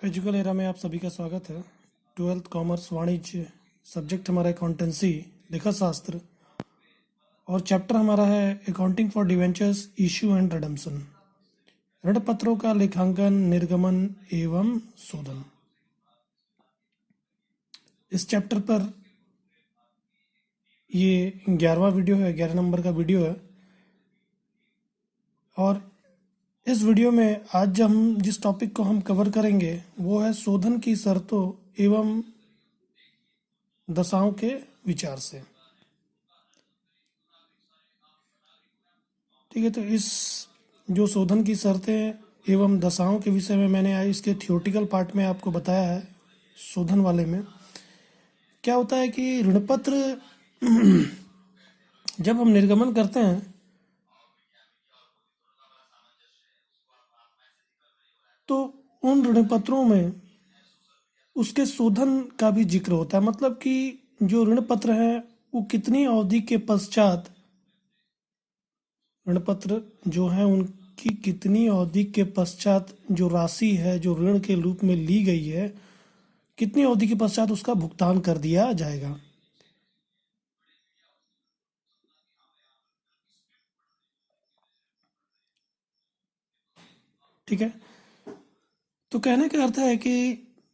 एजुकल era में आप सभी का स्वागत है। 12th कॉमर्स वाणिज्य, सब्जेक्ट हमारा अकाउंटेंसी लेखा शास्त्र और चैप्टर हमारा है accounting for debentures issue and redemption, ऋण पत्रों का लेखांकन, निर्गमन एवं शोधन। इस चैप्टर पर ये 11वां वीडियो है, 11 नंबर का वीडियो है। और इस वीडियो में आज हम जिस टॉपिक को हम कवर करेंगे वो है शोधन की शर्तों एवं दशाओं के विचार से। ठीक है, तो इस जो शोधन की शर्तें एवं दशाओं के विषय में मैंने आज इसके थियोरटिकल पार्ट में आपको बताया है। शोधन वाले में क्या होता है कि ऋणपत्र जब हम निर्गमन करते हैं तो उन ऋणपत्रों में उसके शोधन का भी जिक्र होता है। मतलब कि जो ऋण पत्र है वो कितनी अवधि के पश्चात, ऋण पत्र जो है उनकी कितनी अवधि के पश्चात जो राशि है जो ऋण के रूप में ली गई है, कितनी अवधि के पश्चात उसका भुगतान कर दिया जाएगा। ठीक है, तो कहने का अर्थ है कि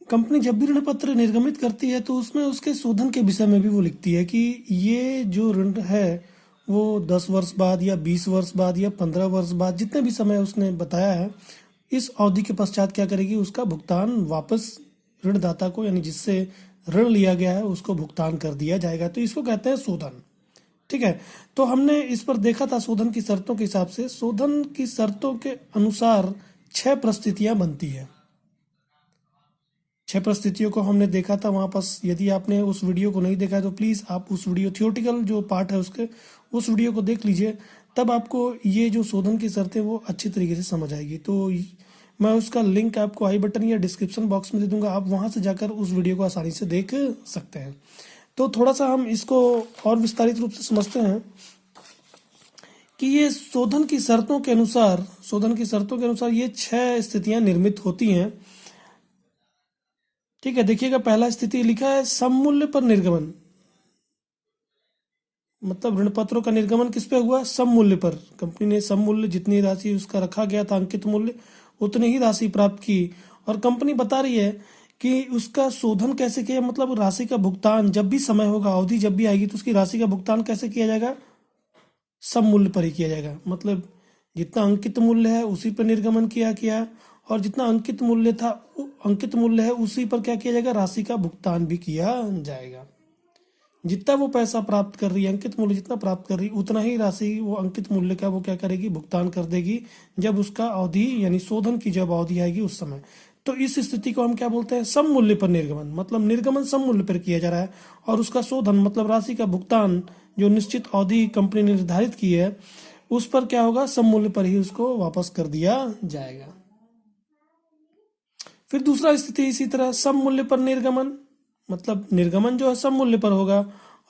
कंपनी जब भी ऋण पत्र निर्गमित करती है तो उसमें उसके शोधन के विषय में भी वो लिखती है कि ये जो ऋण है वो 10 वर्ष बाद या 20 वर्ष बाद या 15 वर्ष बाद, जितने भी समय उसने बताया है, इस अवधि के पश्चात क्या करेगी, उसका भुगतान वापस ऋणदाता को, यानी जिससे ऋण लिया गया है उसको भुगतान कर दिया जाएगा। तो इसको कहते हैं शोधन। ठीक है, तो हमने इस पर देखा था शोधन की शर्तों के हिसाब से। शोधन की शर्तों के अनुसार 6 परिस्थितियां बनती है। 6 परिस्थितियों को हमने देखा था वहां पर। यदि आपने उस वीडियो को नहीं देखा है तो प्लीज़ आप उस वीडियो, थियोरटिकल जो पार्ट है उसके, उस वीडियो को देख लीजिए, तब आपको ये जो शोधन की शर्तें वो अच्छी तरीके से समझ आएगी। तो मैं उसका लिंक आपको आई बटन या डिस्क्रिप्शन बॉक्स में दे दूंगा, आप वहां से जाकर उस वीडियो को आसानी से देख सकते हैं। तो थोड़ा सा हम इसको और विस्तारित रूप से समझते हैं कि ये शोधन की शर्तों के अनुसार ये 6 स्थितियां निर्मित होती हैं। ठीक है, देखिएगा, पहला स्थिति लिखा है सममूल्य पर निर्गमन। मतलब ऋण पत्रों का निर्गमन किस पे हुआ? सममूल्य पर। कंपनी ने सममूल्य, जितनी राशि उसका रखा गया था अंकित मूल्य, उतनी ही राशि प्राप्त की। और कंपनी बता रही है कि उसका शोधन कैसे किया, मतलब राशि का भुगतान जब भी समय होगा, अवधि जब भी आएगी तो उसकी राशि का भुगतान कैसे किया जाएगा? सममूल्य पर ही किया जाएगा। मतलब जितना अंकित मूल्य है उसी पर निर्गमन किया और जितना अंकित मूल्य है उसी पर क्या किया जाएगा? राशि का भुगतान भी किया जाएगा। जितना वो पैसा प्राप्त कर रही है, अंकित मूल्य जितना प्राप्त कर रही है, उतना ही राशि वो अंकित मूल्य का वो क्या करेगी? भुगतान कर देगी, जब उसका अवधि यानी शोधन की जब अवधि आएगी उस समय। तो इस स्थिति को हम क्या बोलते हैं? सम मूल्य पर निर्गमन। मतलब निर्गमन सम मूल्य पर किया जा रहा है और उसका शोधन मतलब राशि का भुगतान जो निश्चित अवधि कंपनी ने निर्धारित की है उस पर क्या होगा? सम मूल्य पर ही उसको वापस कर दिया जाएगा। फिर दूसरा स्थिति इसी तरह सम मूल्य पर निर्गमन, मतलब निर्गमन जो है सम मूल्य पर होगा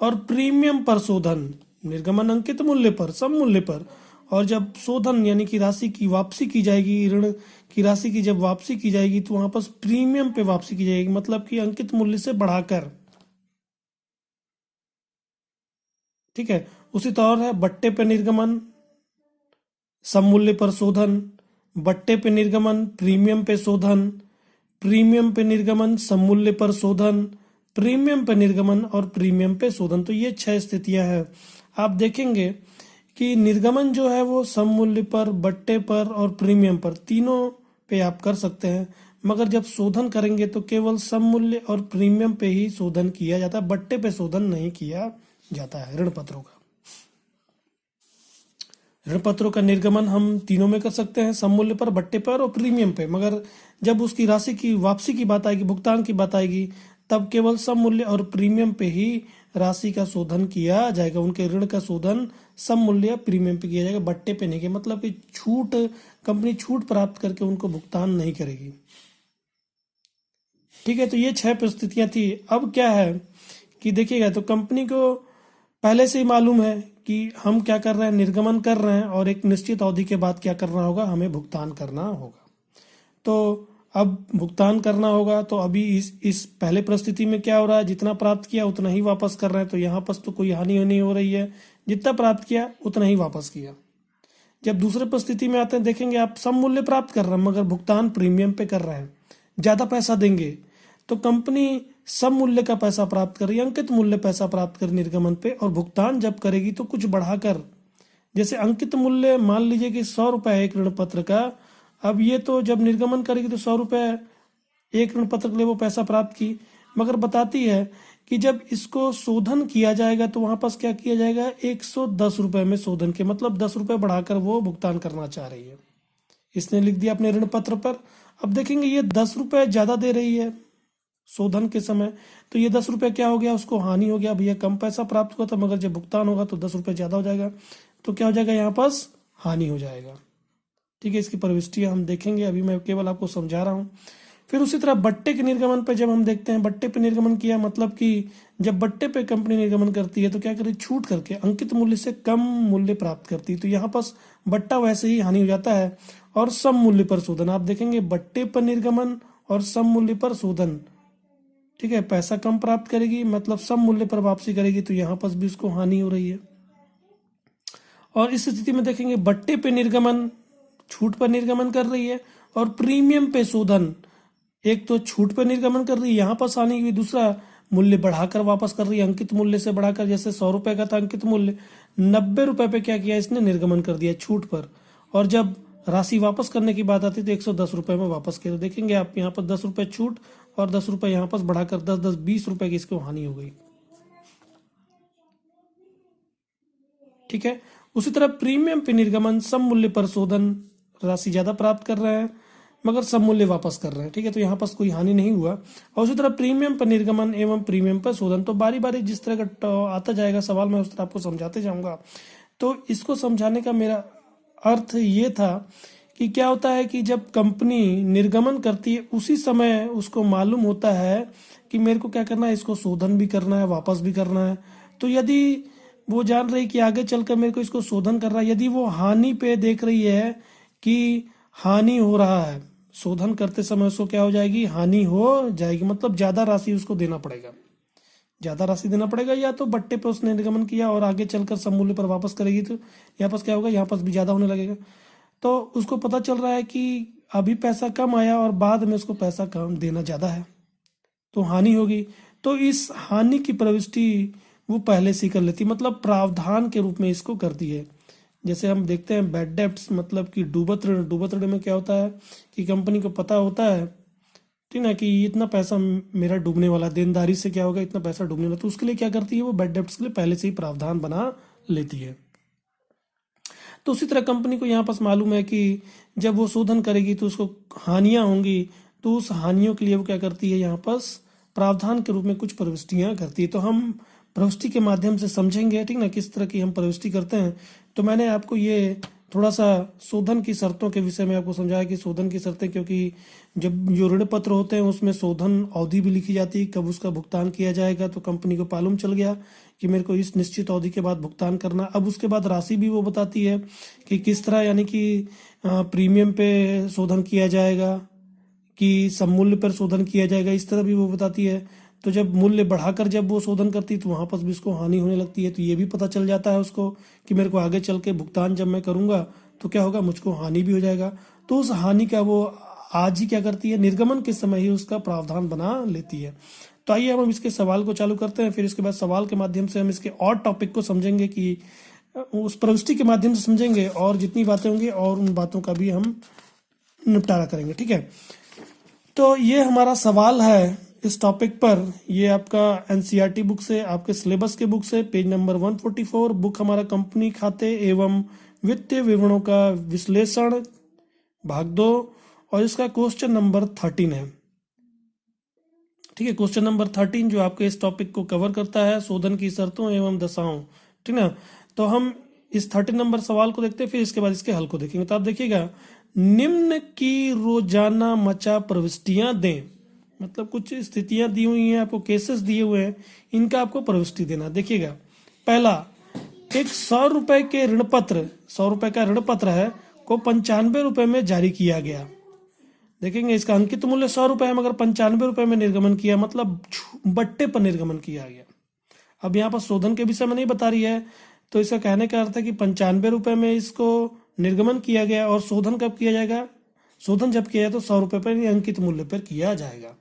और प्रीमियम पर शोधन। निर्गमन अंकित मूल्य पर, सम मूल्य पर, और जब शोधन यानी कि राशि की वापसी की जाएगी, ऋण की राशि की जब वापसी की जाएगी तो वहां पर प्रीमियम पे वापसी की जाएगी, मतलब कि अंकित मूल्य से बढ़ाकर। ठीक है, उसी तरह है बट्टे पे निर्गमन, सम मूल्य पर शोधन, बट्टे पे निर्गमन, प्रीमियम पे शोधन, प्रीमियम पे निर्गमन, सममूल्य पर शोधन, प्रीमियम पे निर्गमन और प्रीमियम पे शोधन। तो ये 6 स्थितियां हैं। आप देखेंगे कि निर्गमन जो है वो सममूल्य पर, बट्टे पर और प्रीमियम पर, तीनों पे आप कर सकते हैं, मगर जब शोधन करेंगे तो केवल सममूल्य और प्रीमियम पे ही शोधन किया जाता है, बट्टे पे शोधन नहीं किया जाता है ऋण पत्रों का। ऋण पत्रों का निर्गमन हम तीनों में कर सकते हैं, सममूल्य पर, बट्टे पर और प्रीमियम पे, मगर जब उसकी राशि की वापसी की बात आएगी, भुगतान की बात आएगी, तब केवल सममूल्य और प्रीमियम पे ही राशि का शोधन किया जाएगा। उनके ऋण का शोधन सममूल्य या प्रीमियम पे किया जाएगा, बट्टे पे नहीं किया। मतलब कि कंपनी छूट प्राप्त करके उनको भुगतान नहीं करेगी। ठीक है, तो ये 6 परिस्थितियां थी। अब क्या है कि देखिएगा, तो कंपनी को पहले से ही मालूम है कि हम क्या कर रहे हैं, निर्गमन कर रहे हैं और एक निश्चित अवधि के बाद क्या करना होगा, हमें भुगतान करना होगा। तो अब भुगतान करना होगा। तो अभी इस पहले परिस्थिति में क्या हो रहा है, जितना प्राप्त किया उतना ही वापस कर रहे हैं, तो यहाँ पर तो कोई हानि नहीं हो रही है, जितना प्राप्त किया उतना ही वापस किया। जब दूसरे परिस्थिति में आते हैं, देखेंगे आप सम मूल्य प्राप्त कर रहे हैं मगर भुगतान प्रीमियम पे कर रहे हैं, ज़्यादा पैसा देंगे, तो कंपनी सम मूल्य का पैसा प्राप्त कर रही है, अंकित मूल्य पैसा प्राप्त कर निर्गमन पे, और भुगतान जब करेगी तो कुछ बढ़ाकर, जैसे अंकित मूल्य मान लीजिए कि 100 रुपये है एक ऋण पत्र का, अब ये तो जब निर्गमन करेगी तो 100 रुपये एक ऋण पत्र के लिए वो पैसा प्राप्त की, मगर बताती है कि जब इसको शोधन किया जाएगा तो वहां पास क्या किया जाएगा, 110 रुपये में शोधन के, मतलब 10 रुपये बढ़ाकर वो भुगतान करना चाह रही है, इसने लिख दिया अपने ऋण पत्र पर। अब देखेंगे ये 10 रुपये ज्यादा दे रही है शोधन के समय, तो ये 10 रुपये क्या हो गया, उसको हानि हो गया, भैया कम पैसा प्राप्त हुआ था मगर जब भुगतान होगा तो 10 रुपये ज्यादा हो जाएगा, तो क्या हो जाएगा, यहाँ पास हानि हो जाएगा। ठीक है, इसकी प्रविष्टियां हम देखेंगे, अभी मैं केवल आपको समझा रहा हूँ। फिर उसी तरह बट्टे के निर्गमन पे जब हम देखते हैं, बट्टे पे निर्गमन किया मतलब कि जब बट्टे पे कंपनी निर्गमन करती है तो क्या करेगी, छूट करके अंकित मूल्य से कम मूल्य प्राप्त करती है, तो यहाँ पास बट्टा वैसे ही हानि हो जाता है। और सम मूल्य पर शोधन, आप देखेंगे बट्टे पर निर्गमन और सम मूल्य पर शोधन, ठीक है, पैसा कम प्राप्त करेगी मतलब सम मूल्य पर वापसी करेगी, तो यहाँ पास भी उसको हानि हो रही है। और इस स्थिति में देखेंगे बट्टे पे निर्गमन छूट पर निर्गमन कर रही है, और प्रीमियम पे शोधन एक तो छूट पर निर्गमन कर रही है, यहाँ पर हानि हुई, दूसरा मूल्य बढ़ाकर वापस कर रही है, अंकित मूल्य से बढ़ाकर, जैसे 100 रुपए का था अंकित मूल्य, 90 रुपए पे क्या किया इसने, निर्गमन कर दिया छूट पर, और जब राशि वापस करने की बात आती है तो 110 रुपए में वापस किया। तो देखेंगे आप यहाँ पर 10 रुपए छूट और 10 रुपए यहाँ पर बढ़ाकर 10-10-20 रुपए की इसको हानि हो गई। ठीक है, उसी तरह प्रीमियम पे निर्गमन सम मूल्य पर शोधन, राशि ज्यादा प्राप्त कर रहे हैं मगर सम मूल्य वापस कर रहे हैं, ठीक है, तो यहाँ पास कोई हानि नहीं हुआ। और उसी तरह प्रीमियम पर निर्गमन एवं प्रीमियम पर शोधन, तो बारी बारी जिस तरह का आता जाएगा सवाल मैं उस तरह आपको समझाते जाऊंगा। तो इसको समझाने का मेरा अर्थ ये था कि क्या होता है कि जब कंपनी निर्गमन करती है उसी समय उसको मालूम होता है कि मेरे को क्या करना है, इसको शोधन भी करना है वापस भी करना है। तो यदि वो जान रही कि आगे चलकर मेरे को इसको शोधन करना है, यदि वो हानि पे देख रही है कि हानि हो रहा है, शोधन करते समय उसको क्या हो जाएगी, हानि हो जाएगी, मतलब ज्यादा राशि उसको देना पड़ेगा, ज्यादा राशि देना पड़ेगा, या तो बट्टे पे उसने निर्गमन किया और आगे चलकर सम मूल्य पर वापस करेगी तो यहाँ पास क्या होगा, यहाँ पास भी ज्यादा होने लगेगा। तो उसको पता चल रहा है कि अभी पैसा कम आया और बाद में उसको पैसा कम देना ज्यादा है, तो हानि होगी। तो इस हानि की प्रविष्टि वो पहले से कर लेती, मतलब प्रावधान के रूप में इसको करती है। जैसे हम देखते हैं बैड डेब्ट्स, मतलब कि डूबत ऋण, डूबत ऋण में क्या होता है कि कंपनी को पता होता है, ठीक ना, कि इतना पैसा मेरा डूबने वाला, देनदारी से क्या होगा, इतना पैसा डूबने वाला, तो उसके लिए क्या करती है, वो बैड डेब्ट्स के लिए पहले से ही प्रावधान बना लेती है। तो उसी तरह कंपनी को यहाँ पास मालूम है कि जब वो शोधन करेगी तो उसको हानियां होंगी, तो उस हानियों के लिए वो क्या करती है, यहाँ पास प्रावधान के रूप में कुछ प्रविष्टियां करती है। तो हम प्रविष्टि के माध्यम से समझेंगे, ठीक ना, किस तरह की हम प्रविष्टि करते हैं। तो मैंने आपको ये थोड़ा सा शोधन की शर्तों के विषय में आपको समझाया कि शोधन की शर्तें, क्योंकि जब जो ऋण पत्र होते हैं उसमें शोधन अवधि भी लिखी जाती है, कब उसका भुगतान किया जाएगा, तो कंपनी को मालूम चल गया कि मेरे को इस निश्चित अवधि के बाद भुगतान करना। अब उसके बाद राशि भी वो बताती है कि किस तरह, यानी कि प्रीमियम पे शोधन किया जाएगा कि सम मूल्य पर शोधन किया जाएगा, इस तरह भी वो बताती है। तो जब मूल्य बढ़ाकर जब वो शोधन करती है तो वहां पर भी उसको हानि होने लगती है, तो ये भी पता चल जाता है उसको कि मेरे को आगे चल के भुगतान जब मैं करूंगा तो क्या होगा, मुझको हानि भी हो जाएगा। तो उस हानि का वो आज ही क्या करती है, निर्गमन के समय ही उसका प्रावधान बना लेती है। तो आइए हम इसके सवाल को चालू करते हैं, फिर इसके बाद सवाल के माध्यम से हम इसके और टॉपिक को समझेंगे, कि उस प्रविष्टि के माध्यम से समझेंगे, और जितनी बातें होंगी और उन बातों का भी हम निपटारा करेंगे। ठीक है, तो ये हमारा सवाल है इस टॉपिक पर। ये आपका एनसीईआरटी बुक से, आपके सिलेबस के बुक से, पेज नंबर 144, बुक हमारा कंपनी खाते एवं वित्तीय विवरणों का विश्लेषण भाग 2, और इसका क्वेश्चन नंबर 13 है। ठीक है, क्वेश्चन नंबर 13 जो आपके इस टॉपिक को कवर करता है, शोधन की शर्तों एवं दशाओं। ठीक ना, तो हम इस 13 नंबर सवाल को देखते हैं, फिर इसके बाद इसके हल को देखेंगे। तो आप देखिएगा, निम्न की रोजाना मचा प्रविष्टियां दें, मतलब कुछ स्थितियां दी हुई हैं आपको, केसेस दिए हुए हैं, इनका आपको प्रविष्टि देना। देखिएगा, पहला, एक 100 रुपए के ऋण पत्र, 100 रुपए का ऋण पत्र है, को 95 रुपए में जारी किया गया। देखेंगे इसका अंकित मूल्य 100 रुपये है, मगर 95 रुपये में निर्गमन किया, मतलब बट्टे पर निर्गमन किया गया। अब यहाँ पर शोधन के विषय में नहीं बता रही है, तो इसका कहने का अर्थ है कि 95 रुपये में इसको निर्गमन किया गया, और शोधन कब किया जाएगा, शोधन जब किया जाए तो 100 रुपये पर अंकित मूल्य पर किया जाएगा।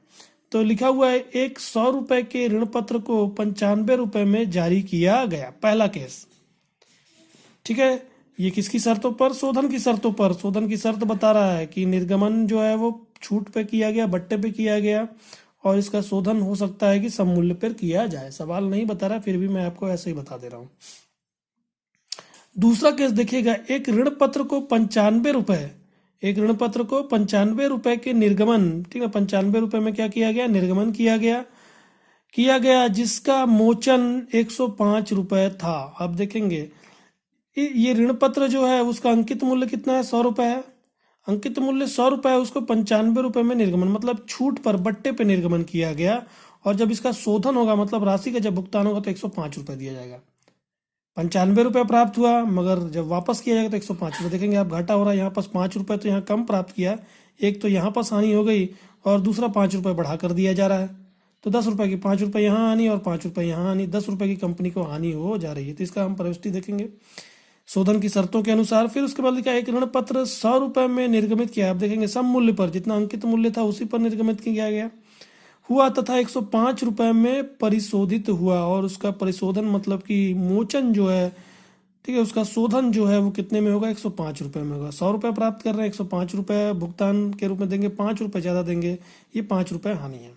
तो लिखा हुआ है एक 100 रुपये के ऋण पत्र को 95 रुपये में जारी किया गया, पहला केस। ठीक है, ये किसकी शर्तों पर, शोधन की शर्तों पर। शोधन की शर्त बता रहा है कि निर्गमन जो है वो छूट पे किया गया, बट्टे पे किया गया, और इसका शोधन हो सकता है कि सममूल्य पर किया जाए। सवाल नहीं बता रहा, फिर भी मैं आपको ऐसे ही बता दे रहा हूं। दूसरा केस देखिएगा, एक ऋण पत्र को 95 रुपये, एक ऋण पत्र को 95 रुपये के निर्गमन, ठीक है, 95 रुपये में क्या किया गया, निर्गमन किया गया, जिसका मोचन 105 रुपये था। अब देखेंगे ये ऋण पत्र जो है उसका अंकित मूल्य कितना है, 100 रुपये है। अंकित मूल्य 100 रुपये है, उसको 95 रुपये में निर्गमन, मतलब छूट पर बट्टे पे निर्गमन किया गया, और जब इसका शोधन होगा, मतलब राशि का जब भुगतान होगा, तो 105 रुपये दिया जाएगा। 95 रुपये प्राप्त हुआ, मगर जब वापस किया जाएगा तो 105 रुपये। देखेंगे आप घाटा हो रहा है, यहाँ पास 5 रुपये तो यहाँ कम प्राप्त किया, एक तो यहाँ पास हानि हो गई, और दूसरा 5 रुपये बढ़ा कर दिया जा रहा है, तो 10 रुपये की 5 रुपये यहाँ हानि और 5 रुपये यहाँ हानि, 10 रुपये की कंपनी को हानि हो जा रही है। तो इसका हम प्रविष्टि देखेंगे शोधन की शर्तों के अनुसार। फिर उसके बाद लिखा एक ऋण पत्र 100 रुपये में निर्गमित किया। आप देखेंगे सम मूल्य पर, जितना अंकित मूल्य था उसी पर निर्गमित किया गया हुआ, तथा 105 रुपये में परिशोधित हुआ, और उसका परिशोधन मतलब कि मोचन जो है, ठीक है, उसका शोधन जो है वो कितने में होगा, 105 रुपये में होगा। 100 रुपये प्राप्त कर रहे हैं, 105 रुपये भुगतान के रूप में देंगे, 5 रुपये ज़्यादा देंगे, ये 5 रुपये हानि है।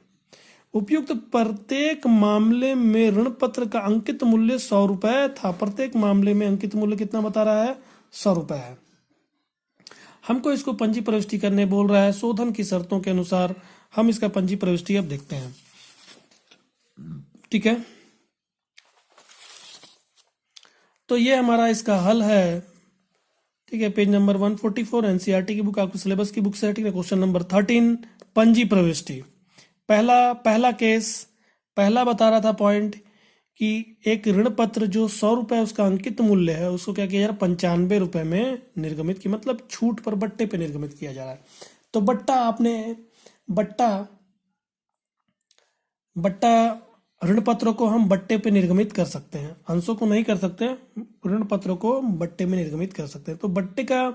उपयुक्त प्रत्येक मामले में ऋण पत्र का अंकित मूल्य 100 रुपये था। प्रत्येक मामले में अंकित मूल्य कितना बता रहा है, 100 रुपये है। हमको इसको पंजी प्रविष्टि करने बोल रहा है शोधन की शर्तों के अनुसार। हम इसका पंजी प्रविष्टि अब देखते हैं, ठीक है। तो ये हमारा इसका हल है, ठीक है, पेज नंबर 144 एनसीईआरटी की बुक, आपकी सिलेबस की बुक से, ठीक है। क्वेश्चन नंबर 13 पंजी प्रविष्टि। पहला केस, पहला बता रहा था पॉइंट कि एक ऋण पत्र जो 100 रुपये उसका अंकित मूल्य है, उसको क्या किया जा रहा है, 95 रुपये में निर्गमित की, मतलब छूट पर बट्टे पे निर्गमित किया जा रहा है। तो बट्टा ऋण पत्रों को हम बट्टे पे निर्गमित कर सकते हैं, अंशों को नहीं कर सकते, ऋण पत्रों को बट्टे में निर्गमित कर सकते हैं। तो बट्टे का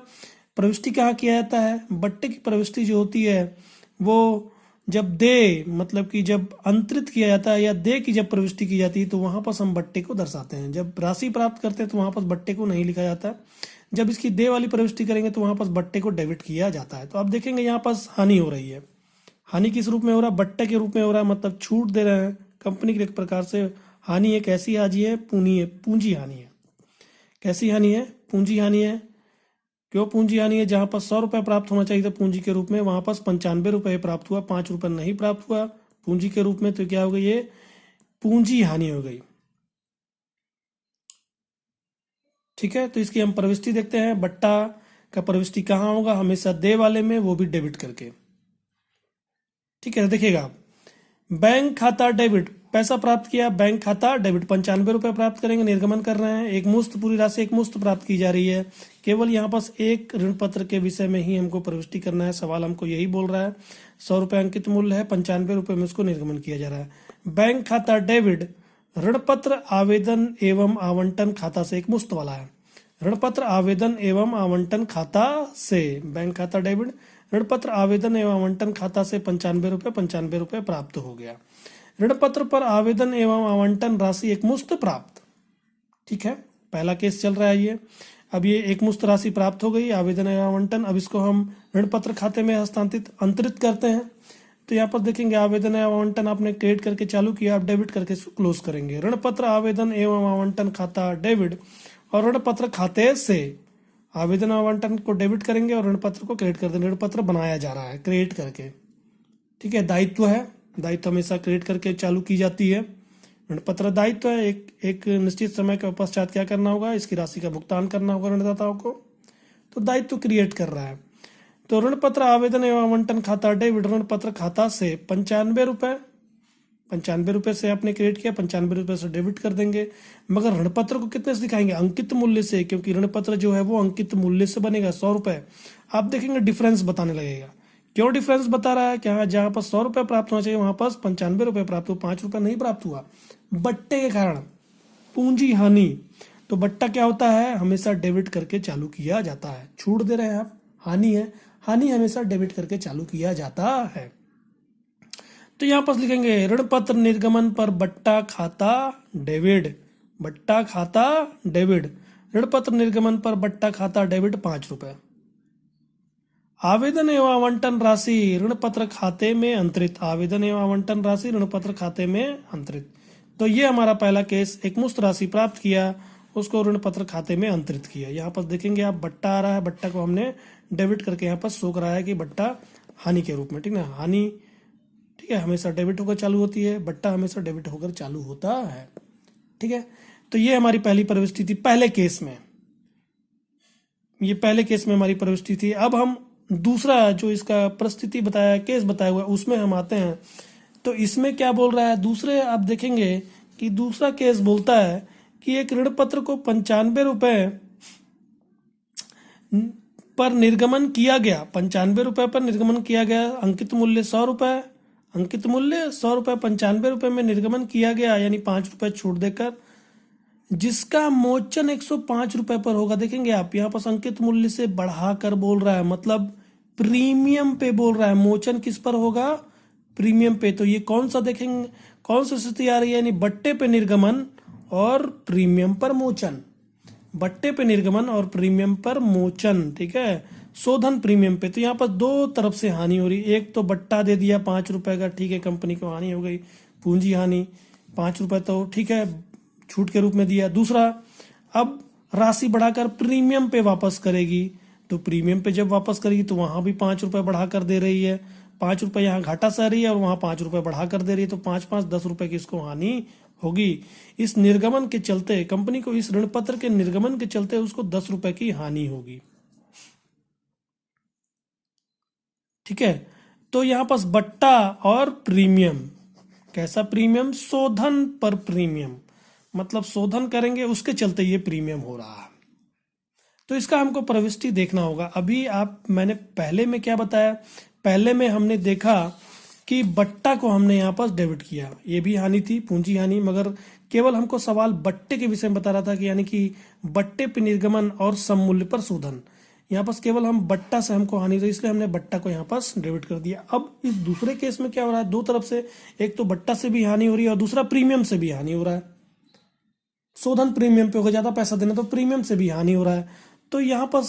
प्रविष्टि कहाँ किया जाता है, बट्टे की प्रविष्टि जो होती है वो जब दे, मतलब कि जब अंतरित किया जाता है या दे की जब प्रविष्टि की जाती है, तो वहां पर हम बट्टे को दर्शाते हैं। जब राशि प्राप्त करते हैं तो वहां पर बट्टे को नहीं लिखा जाता। जब इसकी दे वाली प्रविष्टि करेंगे तो वहां पर बट्टे को डेबिट किया जाता है। तो आप देखेंगे यहाँ पास हानि हो रही है। हानि किस रूप में हो रहा है, बट्टे के रूप में हो रहा है, मतलब छूट दे रहे हैं कंपनी के, एक प्रकार से हानि है। कैसी हानि है, पूंजी हानि है। कैसी हानि है, पूंजी हानि है। क्यों पूंजी हानि है, जहां पर 100 रुपये प्राप्त होना चाहिए था पूंजी के रूप में, वहां पर 95 रुपये प्राप्त हुआ, 5 रुपये नहीं प्राप्त हुआ पूंजी के रूप में, तो क्या हो गई, ये पूंजी हानि हो गई, ठीक है। तो इसकी हम प्रविष्टि देखते हैं। बट्टा का प्रविष्टि कहाँ होगा, हमेशा दे वाले में, वो भी डेबिट करके, ठीक है। देखिएगा बैंक खाता डेबिट, पैसा प्राप्त किया, बैंक खाता डेबिट, 95 रुपये प्राप्त करेंगे, निर्गमन कर रहे हैं, एक मुश्त, पूरी राशि एक मुश्त प्राप्त की जा रही है। केवल यहाँ पास एक ऋण पत्र के विषय में ही हमको प्रविष्टि करना है। सवाल हमको यही बोल रहा है, 100 रुपये अंकित मूल्य है, 95 रुपये में उसको निर्गमन किया जा रहा है। बैंक खाता डेबिट ऋण पत्र आवेदन एवं आवंटन खाता से, एक मुश्त वाला है। ऋण पत्र आवेदन एवं आवंटन खाता से, बैंक खाता डेबिट ऋण पत्र आवेदन एवं आवंटन खाता से 95 रुपये प्राप्त हो गया। ऋण पत्र पर आवेदन एवं आवंटन राशि एक मुश्त प्राप्त, ठीक है। पहला केस चल रहा है ये। अब ये एक मुश्त राशि प्राप्त हो गई, आवेदन एवं आवंटन। अब इसको हम ऋण पत्र खाते में हस्तांतरित अंतरित करते हैं। तो यहाँ पर देखेंगे आवेदन एवं आवंटन आपने क्रेडिट करके चालू किया, आप डेबिट करके क्लोज करेंगे। ऋण पत्र आवेदन एवं आवंटन खाता डेबिट, और ऋण पत्र खाते से आवेदन आवंटन को डेबिट करेंगे और ऋण पत्र को क्रेडिट कर देंगे। ऋण पत्र बनाया जा रहा है क्रेडिट करके, ठीक है। दायित्व है, दायित्व हमेशा क्रेडिट करके चालू की जाती है। ऋण पत्र दायित्व है, एक निश्चित समय के पश्चात क्या करना होगा, इसकी राशि का भुगतान करना होगा ऋणदाताओं को। तो दायित्व क्रिएट कर रहा है। तो ऋण पत्र आवेदन एवं आवंटन खाता डेबिट, ऋण पत्र खाता से 95 रुपये से आपने क्रेडिट किया, 95 रुपये से डेबिट कर देंगे। मगर ऋण पत्र को कितने से दिखाएंगे, अंकित मूल्य से, क्योंकि ऋण पत्र जो है वो अंकित मूल्य से बनेगा 100 रुपये। आप देखेंगे डिफरेंस बताने लगेगा क्यों डिफरेंस बता रहा है कि हाँ जहां पर 100 रुपये प्राप्त होना चाहिए वहां पर 95 रुपये प्राप्त हुआ, 5 रुपये नहीं प्राप्त हुआ बट्टे के कारण, पूंजी हानि। तो बट्टा क्या होता है, हमेशा डेबिट करके चालू किया जाता है। छूट दे रहे हैं आप, हानि है, हानि हमेशा डेबिट करके चालू किया जाता है। तो यहां पर लिखेंगे ऋण पत्र निर्गमन पर बट्टा खाता डेबिट, बट्टा खाता डेबिट, ऋण पत्र निर्गमन पर बट्टा खाता डेबिट 5 रुपये। आवेदन एवं आवंटन राशि ऋण पत्र खाते में अंतरित, आवेदन एवं आवंटन राशि ऋण पत्र खाते में अंतरित। तो ये हमारा पहला केस, एक मुश्त राशि प्राप्त किया, उसको ऋण पत्र खाते में अंतरित किया। यहाँ पर देखेंगे आप बट्टा आ रहा है, बट्टा को हमने डेबिट करके यहाँ पर शो कराया कि बट्टा हानि के रूप में, ठीक ना, हानि, ठीक है, हमेशा डेबिट होकर चालू होती है, बट्टा हमेशा डेबिट होकर चालू होता है, ठीक है। तो ये हमारी पहली प्रविष्टि थी पहले केस में, ये पहले केस में हमारी प्रविष्टि थी। अब हम दूसरा जो इसका परिस्थिति बताया, केस बताया हुआ, उसमें हम आते हैं। तो इसमें क्या बोल रहा है, दूसरे आप देखेंगे कि दूसरा केस बोलता है कि एक ऋण पत्र को 95 रुपये पर निर्गमन किया गया, 95 रुपये पर निर्गमन किया गया, अंकित मूल्य 100 रुपये, अंकित मूल्य 100 रुपये, 95 रुपये में निर्गमन किया गया, यानी 5 रुपये छूट देकर, जिसका मोचन 105 रुपये पर होगा। देखेंगे आप यहाँ पर अंकित मूल्य से बढ़ाकर बोल रहा है, मतलब प्रीमियम पे बोल रहा है, मोचन किस पर होगा, प्रीमियम पे। तो ये कौन सा देखेंगे, कौन सी स्थिति आ रही है, यानी बट्टे पे निर्गमन और प्रीमियम पर मोचन, बट्टे पे निर्गमन और प्रीमियम पर मोचन, ठीक है, शोधन प्रीमियम पे। तो यहाँ पर दो तरफ से हानि हो रही है, एक तो बट्टा दे दिया 5 रुपये का, ठीक है, कंपनी को हानि हो गई, पूंजी हानि, 5 रुपये तो ठीक है छूट के रूप में दिया। दूसरा, अब राशि बढ़ाकर प्रीमियम पे वापस करेगी, तो प्रीमियम पे जब वापस करेगी तो वहां भी 5 रुपये बढ़ाकर दे रही है, 5 रुपये यहाँ घाटा सह रही है और वहां 5 रुपये बढ़ाकर दे रही है, तो 5 5 10 रुपये की इसको हानि होगी। इस निर्गमन के चलते कंपनी को, इस ऋण पत्र के निर्गमन के चलते उसको 10 रुपये की हानि होगी, ठीक है। तो यहाँ पास बट्टा और प्रीमियम, कैसा प्रीमियम, शोधन पर प्रीमियम, मतलब शोधन करेंगे उसके चलते ये प्रीमियम हो रहा है। तो इसका हमको प्रविष्टि देखना होगा। अभी आप, मैंने पहले में क्या बताया, पहले में हमने देखा कि बट्टा को हमने यहाँ पर डेबिट किया, ये भी हानि थी, पूंजी हानि, मगर केवल हमको सवाल बट्टे के विषय में बता रहा था कि यानी कि बट्टे पे निर्गमन और सममूल्य पर शोधन। यहाँ पर केवल हम बट्टा से हमको हानि हुई, इसलिए हमने बट्टा को यहाँ पर डेबिट कर दिया। अब इस दूसरे केस में क्या हो रहा है, दो तरफ से, एक तो बट्टा से भी हानि हो रही है और दूसरा प्रीमियम से भी हानि हो रहा है। शोधन प्रीमियम पे होगा, ज्यादा पैसा देना, तो प्रीमियम से भी हानि हो रहा है। तो यहाँ पर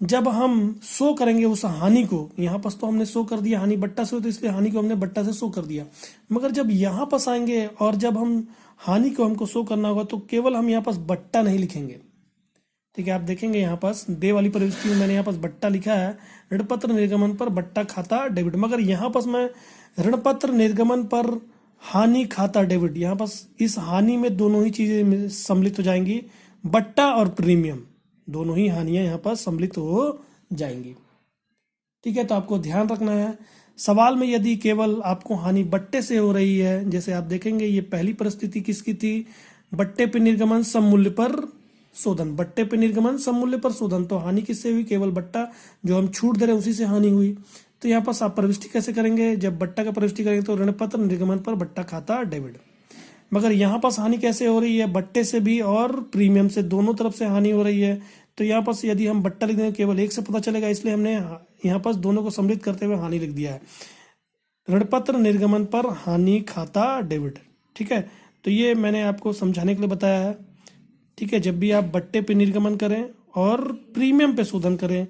जब हम शो करेंगे उस हानि को, यहाँ पर तो हमने शो कर दिया हानि बट्टा से, तो इसलिए हानि को हमने बट्टा से शो कर दिया, मगर जब यहाँ पर आएंगे और जब हम हानि को हमको शो करना होगा तो केवल हम यहाँ पर बट्टा नहीं लिखेंगे, ठीक है। आप देखेंगे यहाँ पास दे वाली प्रविष्टि में मैंने यहाँ पास बट्टा लिखा है, ऋण पत्र निर्गमन पर बट्टा खाता डेबिट, मगर यहाँ पास मैं ऋण पत्र निर्गमन पर हानि खाता डेबिट, यहाँ पास इस हानि में दोनों ही चीजें सम्मिलित हो जाएंगी, बट्टा और प्रीमियम दोनों ही हानियां यहाँ पर सम्मिलित हो जाएंगी, ठीक है। तो आपको ध्यान रखना है, सवाल में यदि केवल आपको हानि बट्टे से हो रही है, जैसे आप देखेंगे ये पहली परिस्थिति किसकी थी, बट्टे पे निर्गमन सममूल्य पर शोधन, बट्टे पे निर्गमन सममूल्य पर शोधन, तो हानि किससे हुई, केवल बट्टा जो हम छूट दे रहे हैं उसी से हानि हुई। तो यहाँ पर आप प्रविष्टि कैसे करेंगे, जब बट्टा का प्रविष्टि करेंगे तो ऋण पत्र निर्गमन पर बट्टा खाता डेबिट, मगर यहाँ पास हानि कैसे हो रही है, बट्टे से भी और प्रीमियम से, दोनों तरफ से हानि हो रही है। तो यहाँ पास यदि हम बट्टा लिख देंगे केवल एक से पता चलेगा, इसलिए हमने यहाँ पास दोनों को सम्मिलित करते हुए हानि लिख दिया है, ऋण पत्र निर्गमन पर हानि खाता डेबिट, ठीक है। तो ये मैंने आपको समझाने के लिए बताया है, ठीक है। जब भी आप बट्टे पे निर्गमन करें और प्रीमियम पे शोधन करें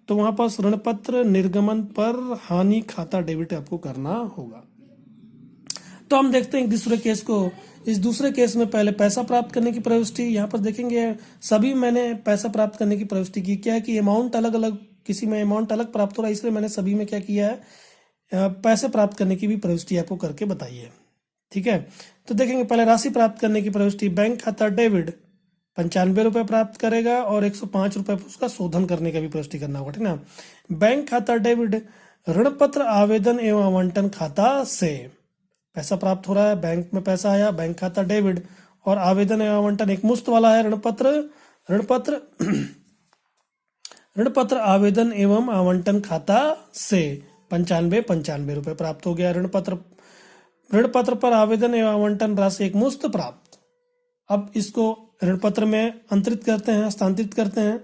तो वहां पास ऋण पत्र निर्गमन पर हानि खाता डेबिट आपको करना होगा। तो हम देखते हैं दूसरे केस को। इस दूसरे केस में पहले पैसा प्राप्त करने की प्रविष्टि, यहाँ पर देखेंगे सभी मैंने पैसा प्राप्त करने की प्रविष्टि की। क्या है कि अमाउंट अलग अलग, किसी में अमाउंट अलग प्राप्त हो रहा है, इसलिए मैंने सभी में क्या किया है, पैसे प्राप्त करने की भी प्रविष्टि आपको करके बताई है, ठीक है। तो देखेंगे पहले राशि प्राप्त करने की प्रविष्टि, बैंक खाता डेबिट 95 रुपये प्राप्त करेगा और 105 रुपये उसका शोधन करने का भी प्रविष्टि करना होगा, ठीक ना। बैंक खाता डेबिट ऋण पत्र आवेदन एवं आवंटन खाता से पैसा प्राप्त हो रहा है, बैंक में पैसा आया, बैंक खाता डेबिट, और आवेदन एवं आवंटन एक मुफ्त वाला है, ऋण पत्र आवेदन एवं आवंटन खाता से पंचानवे रुपए प्राप्त हो गया। ऋण पत्र पर आवेदन एवं आवंटन राशि एक मुश्त प्राप्त। अब इसको ऋण पत्र में अंतरित करते हैं, हस्तांतरित करते हैं।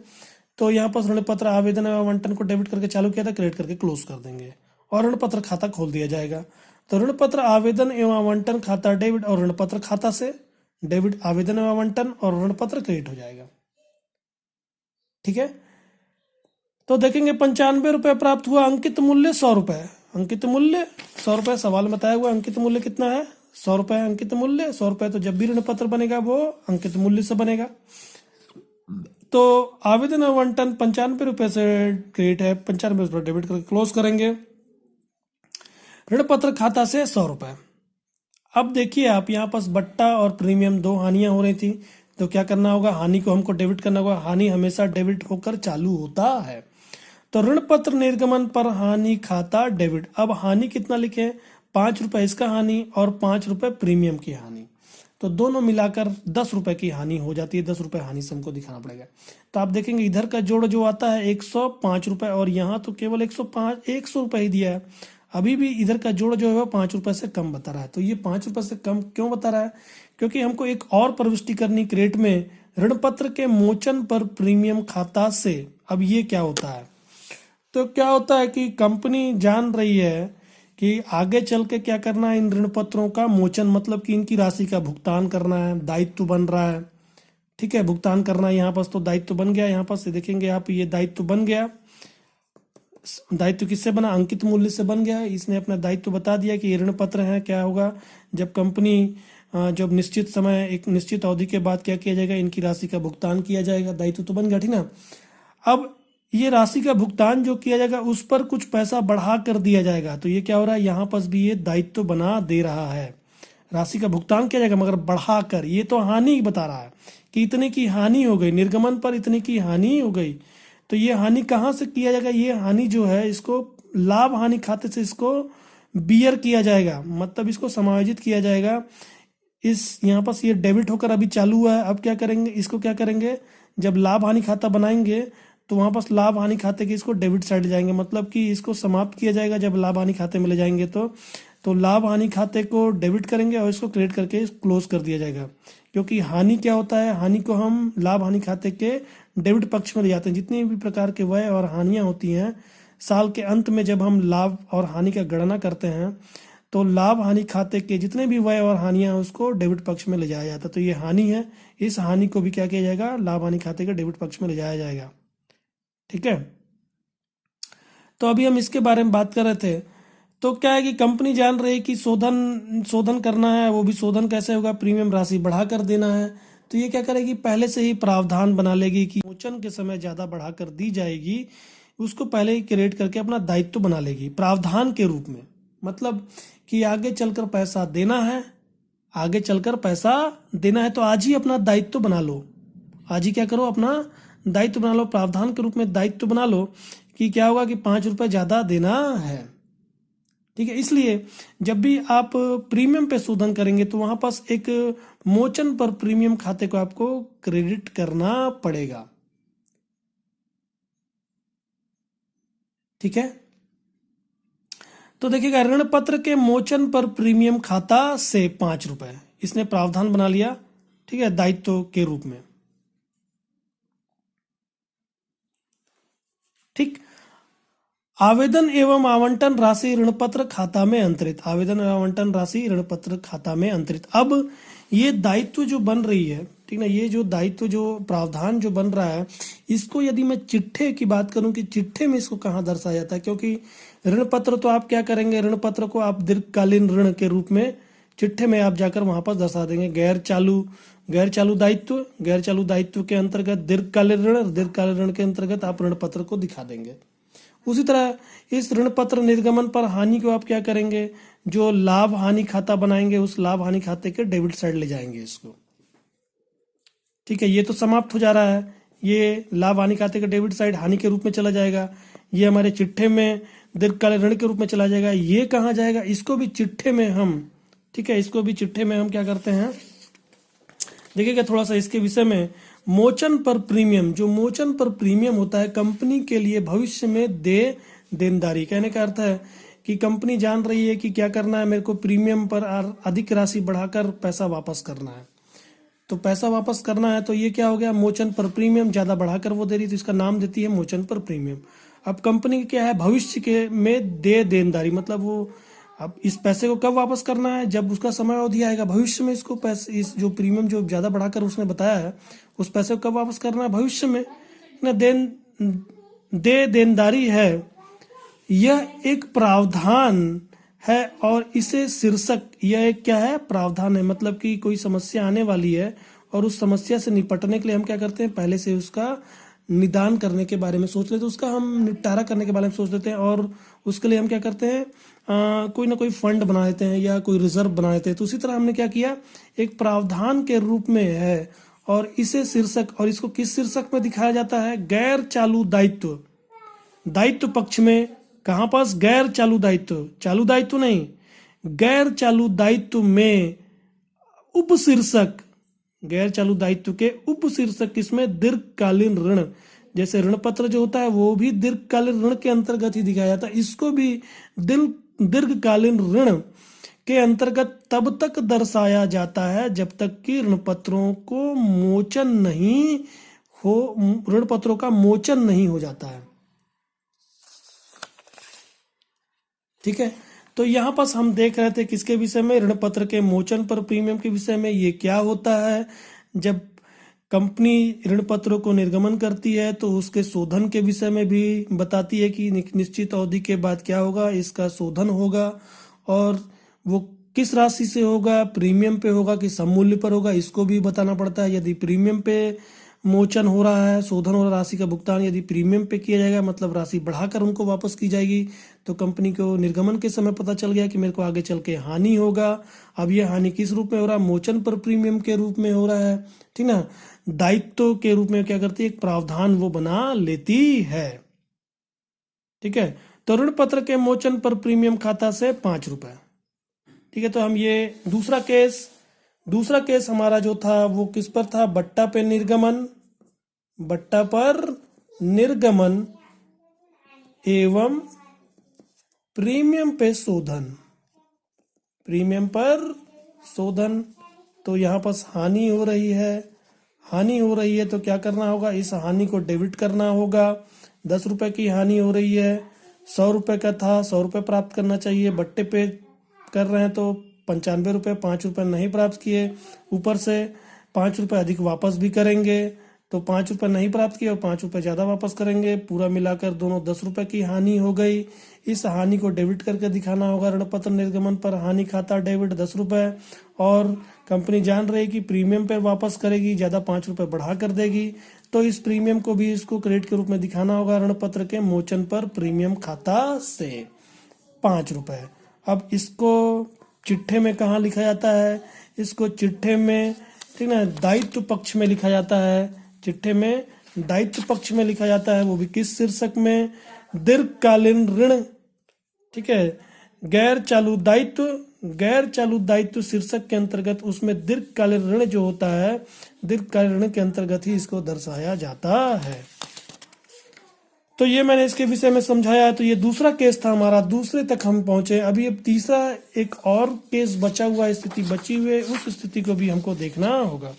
तो यहाँ पर ऋण पत्र आवेदन एवं आवंटन को डेबिट करके चालू किया था, क्रेडिट करके क्लोज कर देंगे और ऋण पत्र खाता खोल दिया जाएगा। तो ऋण पत्र आवेदन एवं आवंटन खाता डेबिट और ऋण पत्र खाता से डेबिट आवेदन एवं आवंटन और ऋण पत्र क्रेडिट हो जाएगा। ठीक है, तो देखेंगे 95 रुपए प्राप्त हुआ। अंकित मूल्य 100 रुपए। अंकित मूल्य 100 रुपए, सवाल में बताया हुआ अंकित मूल्य कितना है, 100 रुपए अंकित मूल्य। 100 रुपए तो जब भी ऋण पत्र बनेगा वो अंकित मूल्य से बनेगा। तो आवेदन आवंटन 95 रुपए से क्रेडिट है, 95 रुपए डेबिट करके क्लोज करेंगे। ऋण पत्र खाता से 100 रुपए। अब देखिए आप, यहाँ पास बट्टा और प्रीमियम दो हानियां हो रही थी, तो क्या करना होगा, हानि को हमको डेबिट करना होगा। हानि हमेशा डेबिट होकर चालू होता है। तो ऋण पत्र निर्गमन पर हानि खाता डेबिट। अब हानि कितना लिखे, 5 रुपए इसका हानि और 5 रुपए प्रीमियम की हानि, तो दोनों मिलाकर 10 रुपए की हानि हो जाती है। 10 रुपए हानि से हमको दिखाना पड़ेगा। तो आप देखेंगे इधर का जोड़ जो आता है 105 रुपए और यहाँ तो केवल 100 रुपए ही दिया है। अभी भी इधर का जोड़ जो है वो 5 रुपए से कम बता रहा है। तो ये 5 रुपए से कम क्यों बता रहा है, क्योंकि हमको एक और प्रविष्टि करनी क्रेडिट में, ऋण पत्र के मोचन पर प्रीमियम खाता से। अब ये क्या होता है, तो क्या होता है कि कंपनी जान रही है कि आगे चल के क्या करना है, इन ऋण पत्रों का मोचन, मतलब कि इनकी राशि का भुगतान करना है, दायित्व बन रहा है। ठीक है, भुगतान करना है यहाँ पास, तो दायित्व बन गया। यहाँ पास देखेंगे आप, ये दायित्व बन गया। दायित्व किससे बना, अंकित मूल्य से बन गया। इसने अपना दायित्व बता दिया कि ये ऋण पत्र है। क्या होगा, जब कंपनी जब निश्चित समय, एक निश्चित अवधि के बाद क्या किया जाएगा, इनकी राशि का भुगतान किया जाएगा। दायित्व तो बन गया, ठीक ना। अब ये राशि का भुगतान जो किया जाएगा उस पर कुछ पैसा बढ़ा कर दिया जाएगा। तो ये क्या हो रहा है, यहाँ पर भी ये दायित्व बना दे रहा है। राशि का भुगतान किया जाएगा मगर बढ़ा कर। ये तो हानि बता रहा है कि इतने की हानि हो गई, निर्गमन पर इतने की हानि हो गई। तो ये हानि कहाँ से किया जाएगा, ये हानि जो है इसको लाभ हानि खाते से इसको बियर किया जाएगा, मतलब इसको समायोजित किया जाएगा। इस यहाँ पर ये डेबिट होकर अभी चालू हुआ है। अब क्या करेंगे, इसको क्या करेंगे, जब लाभ हानि खाता बनाएंगे तो वहां पर लाभ हानि खाते के इसको डेबिट साइड ले जाएंगे, मतलब कि इसको समाप्त किया जाएगा। जब लाभ हानि खाते में ले जाएंगे तो लाभ हानि खाते को डेबिट करेंगे और इसको क्रेडिट करके क्लोज कर दिया जाएगा। क्योंकि हानि क्या होता है, हानि को हम लाभ हानि खाते के डेबिट पक्ष में ले जाते हैं। जितनी भी प्रकार के व्यय और हानियां होती हैं, साल के अंत में जब हम लाभ और हानि का गणना करते हैं तो लाभ हानि खाते के जितने भी व्यय और हानियां हैं उसको डेबिट पक्ष में ले जाया जाता है। तो ये हानि है, इस हानि को भी क्या किया जाएगा, लाभ हानि खाते के डेबिट पक्ष में ले जाया जाएगा। ठीक है, तो अभी हम इसके बारे में बात कर रहे थे। तो क्या है कि कंपनी जान रही है कि शोधन करना है, वो भी शोधन कैसे होगा, प्रीमियम राशि बढ़ा कर देना है। तो ये क्या करेगी, पहले से ही प्रावधान बना लेगी कि मोचन के समय ज्यादा बढ़ा कर दी जाएगी, उसको पहले ही क्रिएट करके अपना दायित्व बना लेगी प्रावधान के रूप में। मतलब कि आगे चलकर पैसा देना है, आगे चलकर पैसा देना है तो आज ही अपना दायित्व बना लो। आज ही क्या करो, अपना दायित्व बना लो, प्रावधान के रूप में दायित्व बना लो कि क्या होगा कि 5 रुपए ज्यादा देना है। ठीक है, इसलिए जब भी आप प्रीमियम पे शोधन करेंगे तो वहां पास एक मोचन पर प्रीमियम खाते को आपको क्रेडिट करना पड़ेगा। ठीक है, तो देखिएगा, ऋण पत्र के मोचन पर प्रीमियम खाता से 5 रुपए इसने प्रावधान बना लिया। ठीक है, दायित्व के रूप में। ठीक, आवेदन एवं आवंटन राशि ऋण पत्र खाता में अंतरित। आवेदन एवं आवंटन राशि ऋण पत्र खाता में अंतरित। अब ये दायित्व जो बन रही है, ठीक ना, ये जो दायित्व, जो प्रावधान जो बन रहा है, इसको यदि मैं चिट्ठे की बात करूं कि चिट्ठे में इसको कहाँ दर्शाया जाता है, क्योंकि ऋण पत्र तो आप क्या करेंगे, ऋण पत्र को आप दीर्घकालीन ऋण के रूप में चिट्ठे में आप जाकर वहां पर दर्शा देंगे। गैर चालू दायित्व के अंतर्गत दीर्घकालीन ऋण के अंतर्गत आप ऋण पत्र को दिखा देंगे। उसी तरह इस ऋण पत्र निर्गमन पर हानि को आप क्या करेंगे, जो लाभ हानि खाता बनाएंगे उस लाभ हानि खाते के डेबिट साइड ले जाएंगे इसको। ठीक है, ये तो समाप्त हो जा रहा है, ये लाभ हानि खाते के डेबिट साइड हानि के रूप में चला जाएगा। ये हमारे चिट्ठे में दीर्घकालीन ऋण के रूप में चला जाएगा। ये कहाँ जाएगा, इसको भी चिट्ठे में हम, ठीक है, इसको भी चिट्ठे में हम क्या करते हैं, देखिएगा थोड़ा सा इसके विषय में। मोचन पर प्रीमियम, जो मोचन पर प्रीमियम होता है कंपनी के लिए भविष्य में दे देनदारी। कहने का अर्थ है कि कंपनी जान रही है कि क्या करना है, मेरे को प्रीमियम पर अधिक राशि बढ़ाकर पैसा वापस करना है। तो पैसा वापस करना है तो ये क्या हो गया, मोचन पर प्रीमियम ज्यादा बढ़ाकर वो दे रही, तो इसका नाम देती है मोचन पर प्रीमियम। अब कंपनी क्या है, भविष्य के में दे देनदारी, मतलब वो अब इस पैसे को कब वापस करना है, जब उसका समय अवधि आएगा भविष्य में। इसको पैसे, इस जो प्रीमियम जो ज्यादा बढ़ाकर उसने बताया है, उस पैसे को कब वापस करना है, भविष्य में। ना दे देनदारी है, यह एक प्रावधान है और इसे शीर्षक, यह एक क्या है, प्रावधान है। मतलब कि कोई समस्या आने वाली है और उस समस्या से निपटने के लिए हम क्या करते हैं, पहले से उसका निदान करने के बारे में सोच लेते हैं, उसका हम निपटारा करने के बारे में सोच लेते हैं, और उसके लिए हम क्या करते हैं, कोई ना कोई फंड बना देते हैं या कोई रिजर्व बना देते हैं। तो उसी तरह हमने क्या किया, एक प्रावधान के रूप में है और इसे शीर्षक, और इसको किस शीर्षक में दिखाया जाता है, गैर चालू दायित्व। दायित्व पक्ष में, कहां पास, गैर चालू दायित्व, चालू दायित्व नहीं, गैर चालू दायित्व में उपशीर्षक, गैर चालू दायित्व के उपशीर्षक किसमें, दीर्घकालीन ऋण। जैसे ऋण पत्र जो होता है वो भी दीर्घकालीन ऋण के अंतर्गत ही दिखाया जाता है, इसको भी दीर्घकालीन ऋण के अंतर्गत तब तक दर्शाया जाता है जब तक कि ऋण पत्रों को मोचन नहीं हो, ऋण पत्रों का मोचन नहीं हो जाता है। ठीक है, तो यहाँ पर हम देख रहे थे किसके विषय में, ऋण पत्र के मोचन पर प्रीमियम के विषय में। ये क्या होता है, जब कंपनी ऋण पत्रों को निर्गमन करती है तो उसके शोधन के विषय में भी बताती है कि निश्चित अवधि के बाद क्या होगा, इसका शोधन होगा, और वो किस राशि से होगा, प्रीमियम पे होगा कि सममूल्य पर होगा, इसको भी बताना पड़ता है। यदि प्रीमियम पे मोचन हो रहा है, शोधन हो रहा, राशि का भुगतान यदि प्रीमियम पे किया जाएगा, मतलब राशि बढ़ाकर उनको वापस की जाएगी, तो कंपनी को निर्गमन के समय पता चल गया कि मेरे को आगे चल के हानि होगा। अब ये हानि किस रूप में हो रहा है, मोचन पर प्रीमियम के रूप में हो रहा है। ठीक ना, दायित्व के रूप में क्या करती है, एक प्रावधान वो बना लेती है। ठीक है, तो ऋण पत्र के मोचन पर प्रीमियम खाता से 5 रुपए। ठीक है, तो हम ये दूसरा केस हमारा जो था वो किस पर था, बट्टा पे निर्गमन, बट्टा पर निर्गमन एवं प्रीमियम पे शोधन, प्रीमियम पर शोधन। तो यहाँ पर हानि हो रही है, हानि हो रही है तो क्या करना होगा, इस हानि को डेबिट करना होगा। 10 रुपए की हानि हो रही है, 100 रुपए का था, 100 रुपए प्राप्त करना चाहिए, बट्टे पे कर रहे हैं तो 95 रुपए, 5 रुपए नहीं प्राप्त किए, ऊपर से 5 रुपए अधिक वापस भी करेंगे, तो 5 रुपए नहीं प्राप्त किए और 5 रुपए ज्यादा वापस करेंगे, पूरा मिलाकर दोनों 10 रुपए की हानि हो गई। इस हानि को डेबिट करके दिखाना होगा ऋण पत्र निर्गमन पर, हानि खाता डेबिट 10 रुपए, और कंपनी जान रही कि प्रीमियम पे वापस करेगी, ज्यादा 5 रुपए बढ़ा कर देगी, तो इस प्रीमियम को भी इसको क्रेडिट के रूप में दिखाना होगा ऋण पत्र के मोचन पर प्रीमियम खाता से 5 रुपए। अब इसको चिट्ठे में कहाँ लिखा जाता है, इसको चिट्ठे में, ठीक ना, दायित्व पक्ष में लिखा जाता है, चिट्ठे में दायित्व पक्ष में लिखा जाता है, वो भी किस शीर्षक में, दीर्घकालीन ऋण। ठीक है, गैर चालू दायित्व शीर्षक के अंतर्गत उसमें दीर्घकालीन ऋण जो होता है, दीर्घकालीन ऋण के अंतर्गत ही इसको दर्शाया जाता है। तो ये मैंने इसके विषय में समझाया है। तो ये दूसरा केस था हमारा, दूसरे तक हम पहुंचे। अभी अब तीसरा एक और केस बचा हुआ, स्थिति बची हुई, उस स्थिति को भी हमको देखना होगा।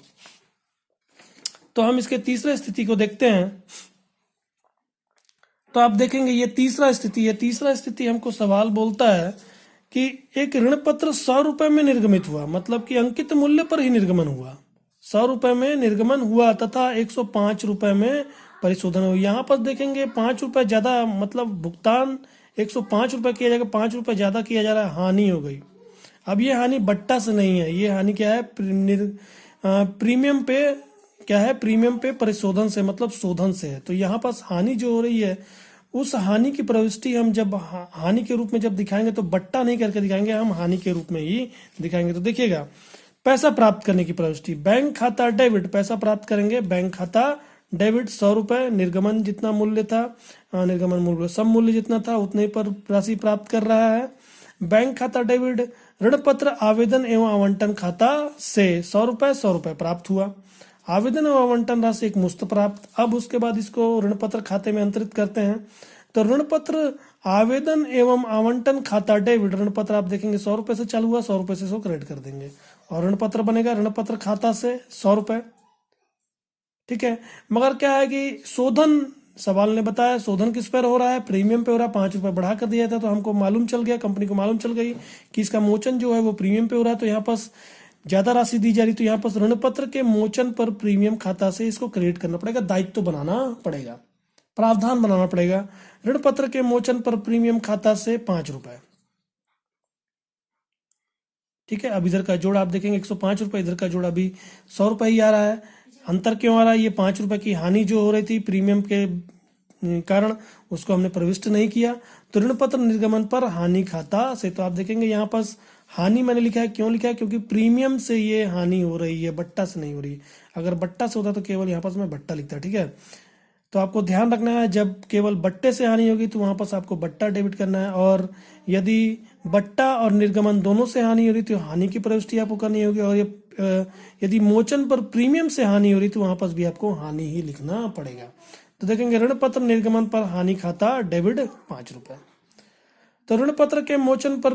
तो हम इसके तीसरे स्थिति को देखते हैं। तो आप देखेंगे ये तीसरा स्थिति है। तीसरा स्थिति हमको सवाल बोलता है कि एक ऋण पत्र 100 रुपए में निर्गमित हुआ, मतलब कि अंकित मूल्य पर ही निर्गमन हुआ, 100 रुपए में निर्गमन हुआ तथा 105 रुपए में परिशोधन हुआ। यहाँ पर देखेंगे 5 रुपए ज्यादा, मतलब भुगतान 105 रुपए किया जाएगा, 5 रुपए ज्यादा किया जा रहा है, हानि हो गई। अब ये हानि बट्टा से नहीं है, ये हानि क्या है, प्रीमियम पे, क्या है, प्रीमियम पे परिशोधन से, मतलब शोधन से है। तो यहाँ पास हानि जो हो रही है, उस हानि की प्रविष्टि हम जब हानि के रूप में जब दिखाएंगे तो बट्टा नहीं करके दिखाएंगे, हम हानि के रूप में ही दिखाएंगे। तो देखिएगा, पैसा प्राप्त करने की प्रविष्टि, बैंक खाता डेबिट, पैसा प्राप्त करेंगे, बैंक खाता डेबिट 100 रुपए, निर्गमन जितना मूल्य था, निर्गमन मूल्य सम मूल्य जितना था उतने पर राशि प्राप्त कर रहा है। बैंक खाता डेबिट, ऋण पत्र आवेदन एवं आवंटन खाता से 100 रुपए प्राप्त हुआ, आवेदन एवं आवंटन राशि एक मुश्त प्राप्त। अब उसके बाद इसको ऋण पत्र खाते में अंतरित करते हैं। तो ऋण पत्र आवेदन एवं आवंटन खाता डेबिट। ऋण पत्र आप देखेंगे 100 रुपए से चालू हुआ, 100 रुपए से इसको क्रेडिट कर देंगे और ऋण पत्र बनेगा ऋण पत्र खाता से 100 रुपए। ठीक है, मगर क्या है कि शोधन, सवाल ने बताया शोधन किस पर हो रहा है, प्रीमियम पे हो रहा है, 5 रुपए बढ़ा कर दिया था, तो हमको मालूम चल गया, कंपनी को मालूम चल गई कि इसका मोचन जो है वो प्रीमियम पे हो रहा है, तो यहाँ पास ज्यादा राशि दी जा रही, तो यहाँ पास ऋण पत्र के मोचन पर प्रीमियम खाता से इसको क्रेडिट करना पड़ेगा, दायित्व बनाना पड़ेगा, प्रावधान बनाना पड़ेगा। ऋण पत्र के मोचन पर प्रीमियम खाता से 5 रुपए। ठीक है, अब इधर का जोड़ आप देखेंगे 105 रुपए, इधर का जोड़ अभी 100 रुपए ही आ रहा है। अंतर क्यों आ रहा है? ये 5 रुपए की हानि जो हो रही थी प्रीमियम के कारण, उसको हमने प्रविष्ट नहीं किया। तो ऋण पत्र निर्गमन पर हानि खाता से, तो आप देखेंगे यहाँ पास हानि मैंने लिखा है, क्यों लिखा है? क्योंकि प्रीमियम से ये हानि हो रही है, बट्टा से नहीं हो रही है। अगर बट्टा से होता तो केवल यहाँ पास मैं बट्टा लिखता। ठीक है, तो आपको ध्यान रखना है, जब केवल बट्टे से हानि होगी तो वहां पर आपको बट्टा डेबिट करना है, और यदि बट्टा और निर्गमन दोनों से हानि हो रही तो हानि की प्रविष्टि आपको करनी होगी, और यदि मोचन पर प्रीमियम से हानि हो रही तो वहां पर भी आपको हानि ही लिखना पड़ेगा। तो देखेंगे ऋण पत्र निर्गमन पर हानि खाता डेबिट 5 रुपए। तो ऋण पत्र के मोचन पर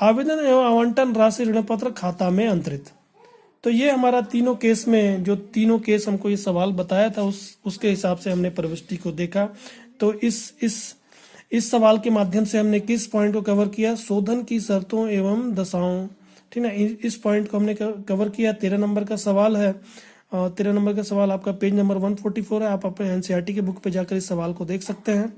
आवेदन एवं आवंटन राशि ऋण पत्र खाता में अंतरित। तो ये हमारा तीनों केस में, जो तीनों केस हमको ये सवाल बताया था उसके हिसाब से हमने प्रविष्टि को देखा। तो इस सवाल के माध्यम से हमने किस पॉइंट को कवर किया? शोधन की शर्तों एवं दशाओं। ठीक है, इस पॉइंट को हमने कवर किया। 13 नंबर का सवाल है, 13 नंबर का सवाल आपका पेज नंबर 144 है। आप अपने एनसीईआरटी के बुक पे जाकर इस सवाल को देख सकते हैं।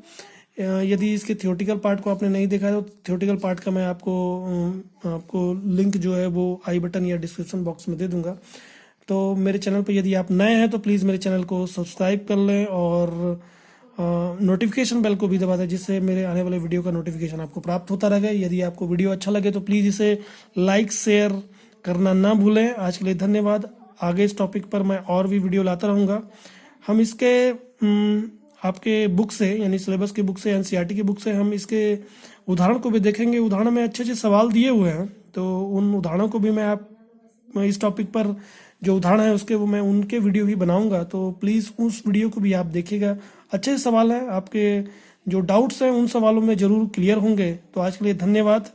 यदि इसके थियोटिकल पार्ट को आपने नहीं देखा है तो थियोटिकल पार्ट का मैं आपको लिंक जो है वो आई बटन या डिस्क्रिप्शन बॉक्स में दे दूंगा। तो मेरे चैनल पर यदि आप नए हैं तो प्लीज़ मेरे चैनल को सब्सक्राइब कर लें और नोटिफिकेशन बेल को भी दबा दें, जिससे मेरे आने वाले वीडियो का नोटिफिकेशन आपको प्राप्त होता रहे। यदि आपको वीडियो अच्छा लगे तो प्लीज़ इसे लाइक शेयर करना ना भूलें। आज के लिए धन्यवाद। आगे इस टॉपिक पर मैं और भी वीडियो लाता रहूँगा। हम इसके आपके बुक से, यानी सिलेबस की बुक से, एनसीईआरटी की बुक से हम इसके उदाहरण को भी देखेंगे। उदाहरण में अच्छे अच्छे सवाल दिए हुए हैं, तो उन उदाहरणों को भी मैं इस टॉपिक पर जो उदाहरण है उसके मैं उनके वीडियो भी बनाऊंगा। तो प्लीज़ उस वीडियो को भी आप देखिएगा। अच्छे सवाल हैं, आपके जो डाउट्स हैं उन सवालों में जरूर क्लियर होंगे। तो आज के लिए धन्यवाद।